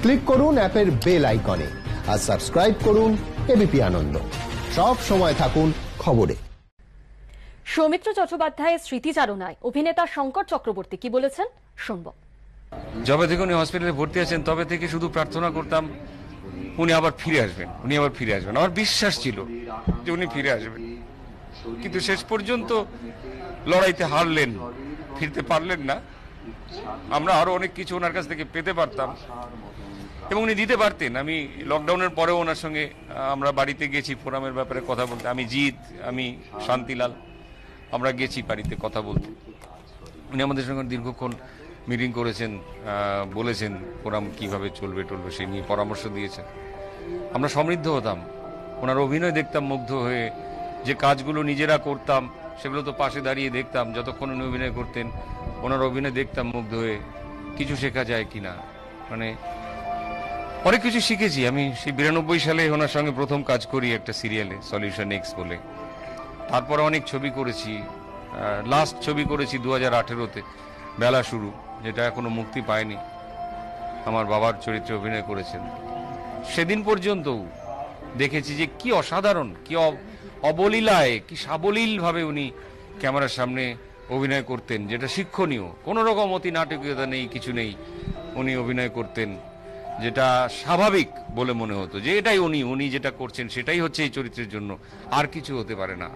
Click করুন অ্যাপের bell আইকনে আর সাবস্ক্রাইব করুন এবিপি আনন্দ। সব সময় থাকুন খবরে। সৌমিত্র চট্টোপাধ্যায়ের স্মৃতিচারণায় অভিনেতা শঙ্কর চক্রবর্তী কি বলেছেন শুনব। যবে থেকে উনি হসপিটালে ভর্তি আছেন তবে থেকে শুধু প্রার্থনা করতাম উনি আবার ফিরে আসবেন, আমার বিশ্বাস ছিল যে উনি ফিরে আসবেন, কিন্তু শেষ পর্যন্ত লড়াইতে হারলেন, ফিরতে পারলেন না। আমরা আরো অনেক কিছু ওনার কাছ থেকে পেতে পারতাম এবং উনি দিতে পারতেন। আমি লকডাউনের পরেও ওনার সঙ্গে আমরা বাড়িতে গেছি ফোরামের ব্যাপারে কথা বলতে, আমি জিৎ, আমি শান্তিলাল, আমরা গেছি বাড়িতে কথা বলতে। উনি আমাদের সঙ্গে দীর্ঘক্ষণ মিটিং করেছেন, বলেছেন ফোরাম কিভাবে চলবে সেই নিয়ে পরামর্শ দিয়েছেন। আমরা সমৃদ্ধ হতাম, ওনার অভিনয় দেখতাম মুগ্ধ হয়ে, যে কাজগুলো নিজেরা করতাম সেগুলো তো পাশে দাঁড়িয়ে দেখতাম, যতক্ষণ উনি অভিনয় করতেন ওনার অভিনয় দেখতাম মুগ্ধ হয়ে। কিছু শেখা যায় কিনা, মানে অনেক কিছু শিখেছি আমি। সেই 92 সালে ওনার সঙ্গে প্রথম কাজ করি একটা সিরিয়ালে, সলিউশন এক্স বলে। তারপরে অনেক ছবি করেছি, লাস্ট ছবি করেছি 2018-তে বেলা শুরু, যেটা এখনো মুক্তি পায়নি। আমার বাবার চরিত্রে অভিনয় করেছেন। সেদিন পর্যন্ত দেখেছি যে কি অসাধারণ, কি অবলীলায়, কি সাবলীল ভাবে উনি ক্যামেরার সামনে অভিনয় করতেন, যেটা শিক্ষণীয়। কোনো রকম অতি নাটকীয়তা নেই, কিছু নেই। উনি অভিনয় করতেন যেটা স্বাভাবিক বলে মনে হতো, যে এটাই উনি যেটা করছেন সেটাই হচ্ছে এই চরিত্রের জন্য, আর কিছু হতে পারে না।